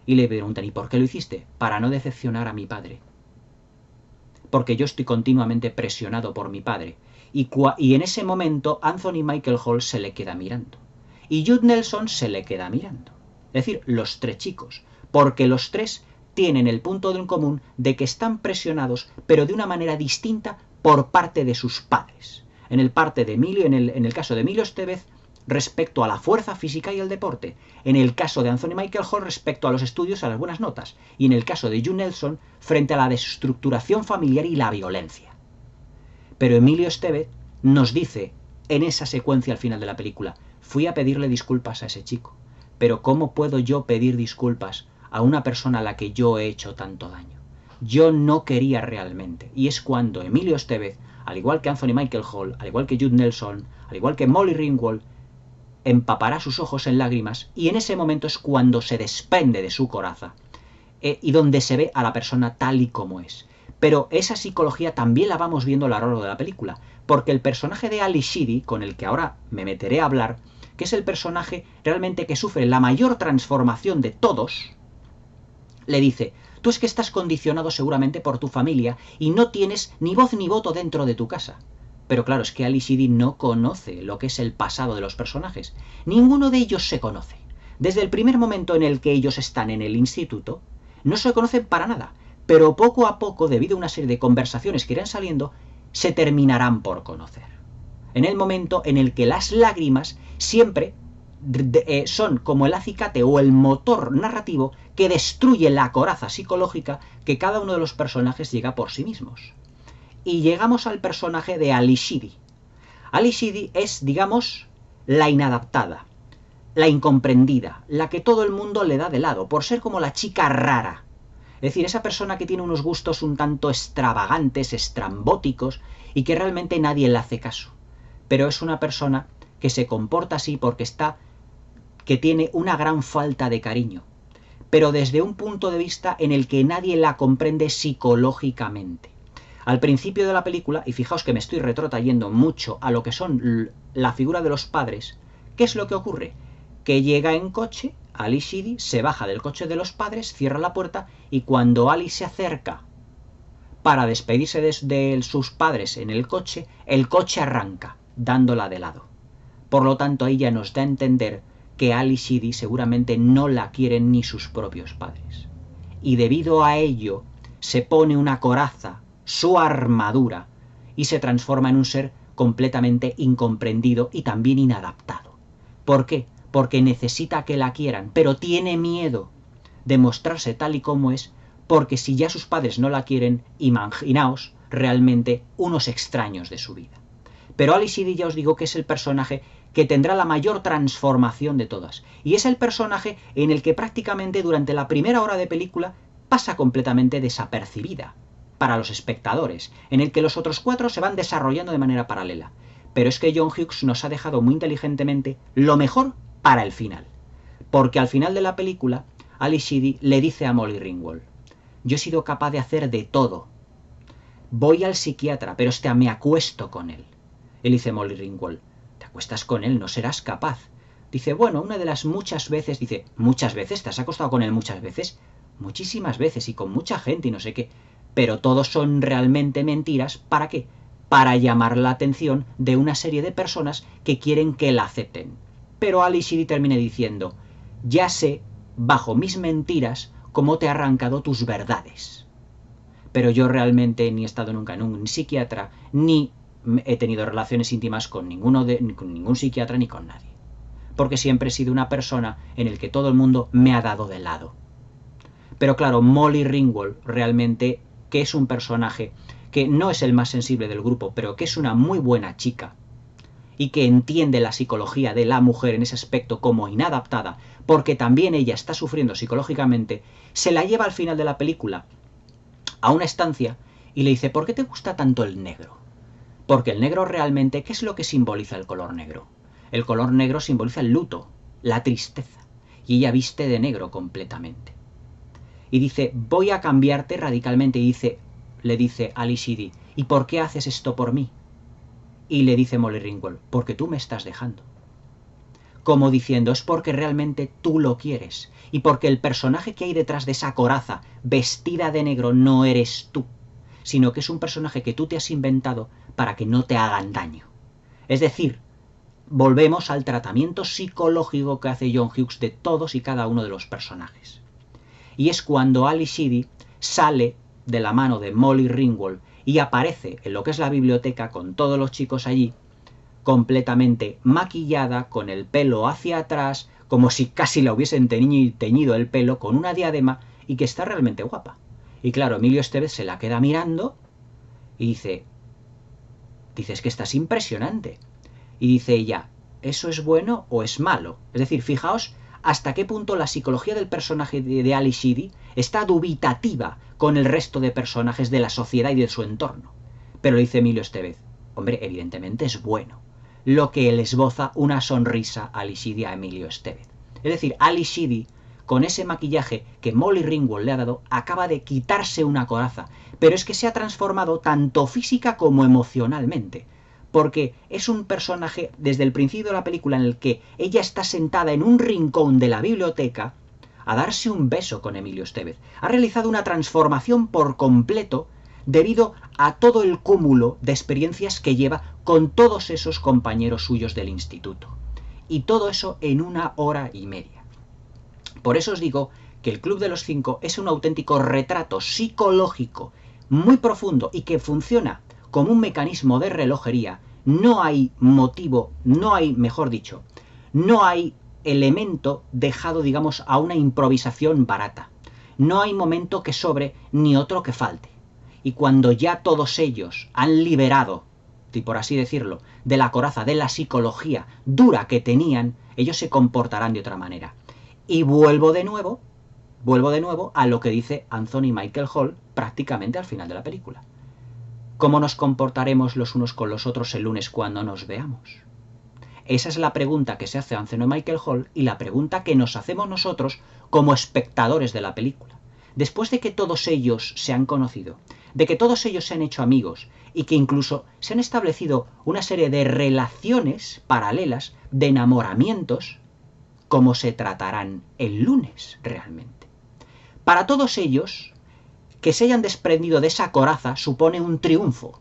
Y le preguntan, ¿y por qué lo hiciste? Para no decepcionar a mi padre. Porque yo estoy continuamente presionado por mi padre. Y en ese momento Anthony Michael Hall se le queda mirando. Y Judd Nelson se le queda mirando. Es decir, los 3 chicos. Porque los 3 tienen el punto en común de que están presionados, pero de una manera distinta por parte de sus padres. En el caso de Emilio Estevez, respecto a la fuerza física y el deporte. En el caso de Anthony Michael Hall, respecto a los estudios y a las buenas notas. Y en el caso de Judd Nelson, frente a la desestructuración familiar y la violencia. Pero Emilio Estevez nos dice, en esa secuencia al final de la película, fui a pedirle disculpas a ese chico. Pero ¿cómo puedo yo pedir disculpas a una persona a la que yo he hecho tanto daño? Yo no quería realmente. Y es cuando Emilio Estevez, al igual que Anthony Michael Hall, al igual que Judd Nelson, al igual que Molly Ringwald, empapará sus ojos en lágrimas, y en ese momento es cuando se desprende de su coraza y donde se ve a la persona tal y como es. Pero esa psicología también la vamos viendo a lo largo de la película, porque el personaje de Ali Sheedy, con el que ahora me meteré a hablar, que es el personaje realmente que sufre la mayor transformación de todos, le dice: tú es que estás condicionado seguramente por tu familia y no tienes ni voz ni voto dentro de tu casa. Pero claro, es que Ali Sheedy no conoce lo que es el pasado de los personajes. Ninguno de ellos se conoce. Desde el primer momento en el que ellos están en el instituto, no se conocen para nada. Pero poco a poco, debido a una serie de conversaciones que irán saliendo, se terminarán por conocer. En el momento en el que las lágrimas siempre son como el acicate o el motor narrativo que destruye la coraza psicológica que cada uno de los personajes llega por sí mismos. Y llegamos al personaje de Ali Sheedy. Ali Sheedy es, digamos, la inadaptada, la incomprendida, la que todo el mundo le da de lado, por ser como la chica rara. Es decir, esa persona que tiene unos gustos un tanto extravagantes, estrambóticos, y que realmente nadie le hace caso. Pero es una persona que se comporta así porque que tiene una gran falta de cariño, pero desde un punto de vista en el que nadie la comprende psicológicamente. Al principio de la película, y fijaos que me estoy retrotrayendo mucho a lo que son la figura de los padres, ¿qué es lo que ocurre? Que llega en coche, Ali Sheedy se baja del coche de los padres, cierra la puerta, y cuando Ali se acerca para despedirse de sus padres en el coche arranca, dándola de lado. Por lo tanto, ella nos da a entender que Ali Sheedy seguramente no la quieren ni sus propios padres. Y debido a ello, se pone una coraza, su armadura, y se transforma en un ser completamente incomprendido y también inadaptado. ¿Por qué? Porque necesita que la quieran, pero tiene miedo de mostrarse tal y como es, porque si ya sus padres no la quieren, imaginaos realmente unos extraños de su vida. Pero Ali Sheedy ya os digo que es el personaje que tendrá la mayor transformación de todas. Y es el personaje en el que prácticamente durante la primera hora de película pasa completamente desapercibida para los espectadores, en el que los otros cuatro se van desarrollando de manera paralela. Pero es que John Hughes nos ha dejado muy inteligentemente lo mejor para el final. Porque al final de la película, Ali Sheedy le dice a Molly Ringwald: yo he sido capaz de hacer de todo. Voy al psiquiatra, pero hasta me acuesto con él. Él dice: Molly Ringwald, ¿te acuestas con él? No serás capaz. Dice: bueno, una de las muchas veces. Dice: ¿muchas veces? ¿Te has acostado con él muchas veces? Muchísimas veces y con mucha gente y no sé qué. Pero todos son realmente mentiras. ¿Para qué? Para llamar la atención de una serie de personas que quieren que la acepten. Pero Ali Sheedy termina diciendo: ya sé, bajo mis mentiras, cómo te he arrancado tus verdades. Pero yo realmente ni he estado nunca en un psiquiatra, ni he tenido relaciones íntimas con ningún psiquiatra ni con nadie. Porque siempre he sido una persona en el que todo el mundo me ha dado de lado. Pero claro, Molly Ringwald realmente, que es un personaje que no es el más sensible del grupo, pero que es una muy buena chica y que entiende la psicología de la mujer en ese aspecto como inadaptada, porque también ella está sufriendo psicológicamente, se la lleva al final de la película a una estancia y le dice: ¿por qué te gusta tanto el negro? Porque el negro realmente, ¿qué es lo que simboliza el color negro? El color negro simboliza el luto, la tristeza, y ella viste de negro completamente. Y dice: voy a cambiarte radicalmente. Y le dice Ali Sheedy: ¿y por qué haces esto por mí? Y le dice Molly Ringwald: porque tú me estás dejando. Como diciendo, es porque realmente tú lo quieres, y porque el personaje que hay detrás de esa coraza vestida de negro no eres tú, sino que es un personaje que tú te has inventado para que no te hagan daño. Es decir, volvemos al tratamiento psicológico que hace John Hughes de todos y cada uno de los personajes. y es cuando Ali Sheedy sale de la mano de Molly Ringwald y aparece en lo que es la biblioteca con todos los chicos allí, completamente maquillada, con el pelo hacia atrás, como si casi la hubiesen teñido el pelo, con una diadema, y que está realmente guapa. Y claro, Emilio Estevez se la queda mirando y dice, es que estás impresionante. Y dice ella, ¿eso es bueno o es malo? Es decir, fijaos hasta qué punto la psicología del personaje de Ali Sheedy está dubitativa con el resto de personajes de la sociedad y de su entorno. Pero dice Emilio Estevez, hombre, evidentemente es bueno. Lo que le esboza una sonrisa a Ali Sheedy a Emilio Estevez. Es decir, Ali Sheedy, con ese maquillaje que Molly Ringwald le ha dado, acaba de quitarse una coraza, pero es que se ha transformado tanto física como emocionalmente, porque es un personaje desde el principio de la película en el que ella está sentada en un rincón de la biblioteca a darse un beso con Emilio Estevez. Ha realizado una transformación por completo debido a todo el cúmulo de experiencias que lleva con todos esos compañeros suyos del instituto. Y todo eso en 1 hora y media. Por eso os digo que el Club de los Cinco es un auténtico retrato psicológico muy profundo y que funciona como un mecanismo de relojería. No hay motivo, no hay, mejor dicho, no hay elemento dejado, digamos, a una improvisación barata. No hay momento que sobre ni otro que falte. Y cuando ya todos ellos han liberado, y por así decirlo, de la coraza, de la psicología dura que tenían, ellos se comportarán de otra manera. Y vuelvo de nuevo a lo que dice Anthony Michael Hall prácticamente al final de la película. ¿Cómo nos comportaremos los unos con los otros el lunes cuando nos veamos? Esa es la pregunta que se hace Anthony Michael Hall y la pregunta que nos hacemos nosotros como espectadores de la película. Después de que todos ellos se han conocido, de que todos ellos se han hecho amigos y que incluso se han establecido una serie de relaciones paralelas, de enamoramientos, ¿cómo se tratarán el lunes realmente? Para todos ellos, que se hayan desprendido de esa coraza supone un triunfo.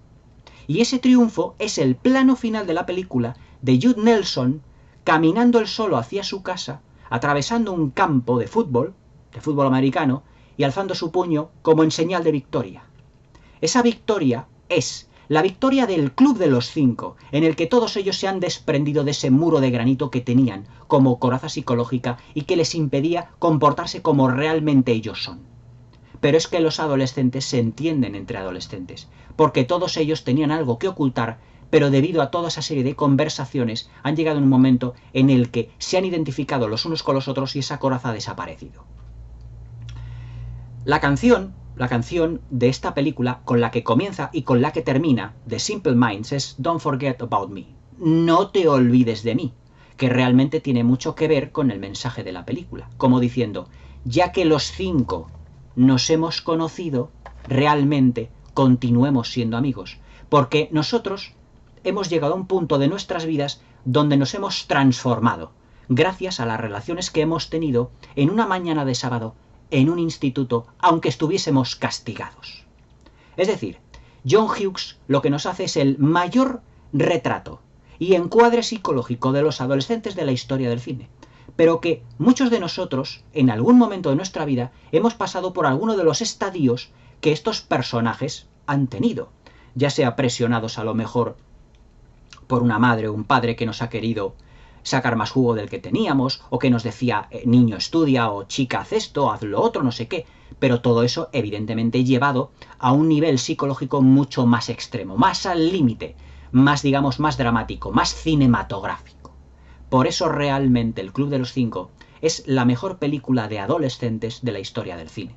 Y ese triunfo es el plano final de la película de Judd Nelson caminando él solo hacia su casa, atravesando un campo de fútbol americano, y alzando su puño como en señal de victoria. Esa victoria es la victoria del Club de los Cinco, en el que todos ellos se han desprendido de ese muro de granito que tenían como coraza psicológica y que les impedía comportarse como realmente ellos son. Pero es que los adolescentes se entienden entre adolescentes, porque todos ellos tenían algo que ocultar, pero debido a toda esa serie de conversaciones han llegado a un momento en el que se han identificado los unos con los otros y esa coraza ha desaparecido. La canción de esta película, con la que comienza y con la que termina, de Simple Minds, es Don't Forget About Me. No te olvides de mí, que realmente tiene mucho que ver con el mensaje de la película. Como diciendo, ya que los cinco nos hemos conocido, realmente continuemos siendo amigos. Porque nosotros hemos llegado a un punto de nuestras vidas donde nos hemos transformado, gracias a las relaciones que hemos tenido en una mañana de sábado en un instituto, aunque estuviésemos castigados. Es decir, John Hughes lo que nos hace es el mayor retrato y encuadre psicológico de los adolescentes de la historia del cine, pero que muchos de nosotros, en algún momento de nuestra vida, hemos pasado por alguno de los estadios que estos personajes han tenido, ya sea presionados a lo mejor por una madre o un padre que nos ha querido sacar más jugo del que teníamos, o que nos decía niño estudia, o chica haz esto, haz lo otro, no sé qué, pero todo eso evidentemente llevado a un nivel psicológico mucho más extremo, más al límite, más digamos más dramático, más cinematográfico. Por eso realmente El Club de los Cinco es la mejor película de adolescentes de la historia del cine.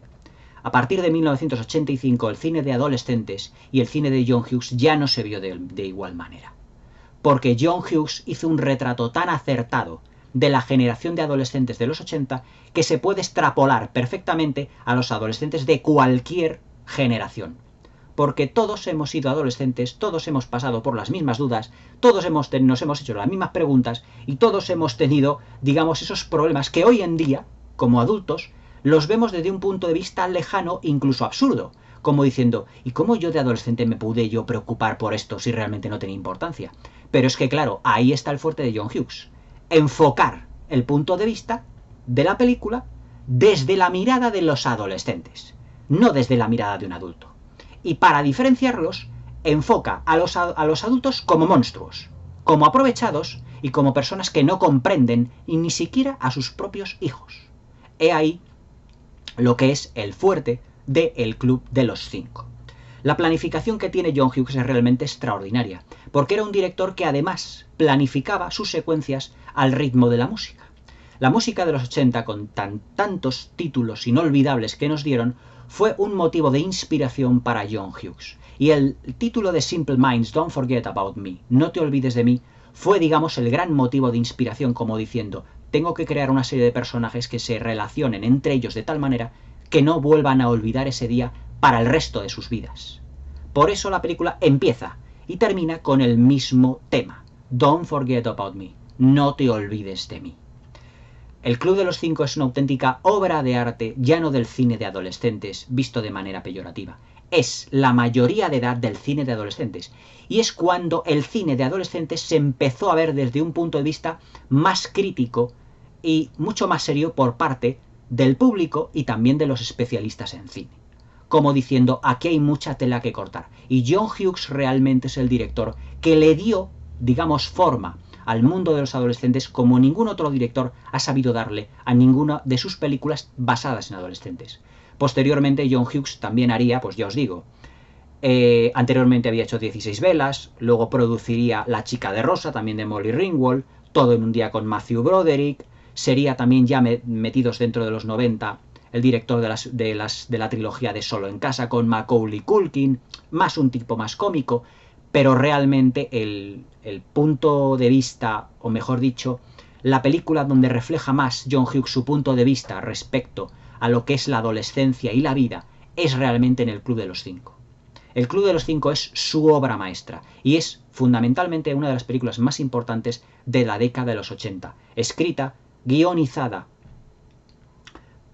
A partir de 1985 el cine de adolescentes y el cine de John Hughes ya no se vio de igual manera. Porque John Hughes hizo un retrato tan acertado de la generación de adolescentes de los 80 que se puede extrapolar perfectamente a los adolescentes de cualquier generación. Porque todos hemos sido adolescentes, todos hemos pasado por las mismas dudas, todos nos hemos hecho las mismas preguntas y todos hemos tenido, digamos, esos problemas que hoy en día, como adultos, los vemos desde un punto de vista lejano, incluso absurdo. Como diciendo, ¿y cómo yo de adolescente me pude yo preocupar por esto si realmente no tenía importancia? Pero es que claro, ahí está el fuerte de John Hughes. Enfocar el punto de vista de la película desde la mirada de los adolescentes, no desde la mirada de un adulto. Y para diferenciarlos, enfoca a los adultos como monstruos, como aprovechados y como personas que no comprenden y ni siquiera a sus propios hijos. He ahí lo que es el fuerte de El Club de los Cinco. La planificación que tiene John Hughes es realmente extraordinaria, porque era un director que además planificaba sus secuencias al ritmo de la música. La música de los 80, con tantos títulos inolvidables que nos dieron, fue un motivo de inspiración para John Hughes. Y el título de Simple Minds, Don't Forget About Me, No te olvides de mí, fue, digamos, el gran motivo de inspiración, como diciendo, tengo que crear una serie de personajes que se relacionen entre ellos de tal manera que no vuelvan a olvidar ese día para el resto de sus vidas. Por eso la película empieza y termina con el mismo tema, Don't Forget About Me, no te olvides de mí. El Club de los Cinco es una auténtica obra de arte, ya no del cine de adolescentes, visto de manera peyorativa. Es la mayoría de edad del cine de adolescentes. Y es cuando el cine de adolescentes se empezó a ver desde un punto de vista más crítico y mucho más serio por parte del público y también de los especialistas en cine. Como diciendo, aquí hay mucha tela que cortar. Y John Hughes realmente es el director que le dio, digamos, forma al mundo de los adolescentes como ningún otro director ha sabido darle a ninguna de sus películas basadas en adolescentes. Posteriormente John Hughes también haría, pues ya os digo, anteriormente había hecho 16 velas, luego produciría La chica de rosa, también de Molly Ringwald, Todo en un día con Matthew Broderick, sería también ya metidos dentro de los 90 el director de la trilogía de Solo en casa con Macaulay Culkin, más un tipo más cómico, pero realmente el punto de vista, o mejor dicho, la película donde refleja más John Hughes su punto de vista respecto a lo que es la adolescencia y la vida, es realmente en El Club de los Cinco. El Club de los Cinco es su obra maestra y es fundamentalmente una de las películas más importantes de la década de los 80, escrita, guionizada,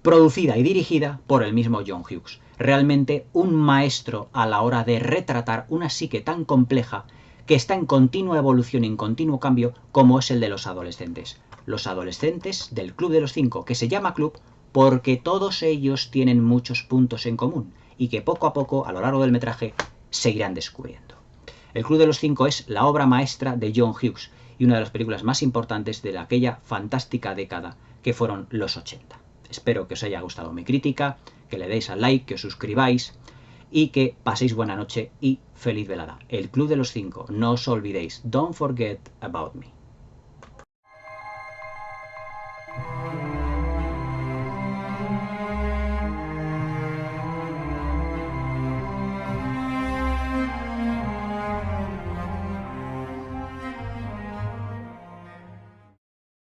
producida y dirigida por el mismo John Hughes. Realmente un maestro a la hora de retratar una psique tan compleja que está en continua evolución y en continuo cambio como es el de los adolescentes. Los adolescentes del Club de los Cinco, que se llama Club porque todos ellos tienen muchos puntos en común y que poco a poco, a lo largo del metraje, se irán descubriendo. El Club de los Cinco es la obra maestra de John Hughes y una de las películas más importantes de aquella fantástica década que fueron los 80. Espero que os haya gustado mi crítica, que le deis al like, que os suscribáis y que paséis buena noche y feliz velada. El Club de los Cinco, no os olvidéis, don't forget about me.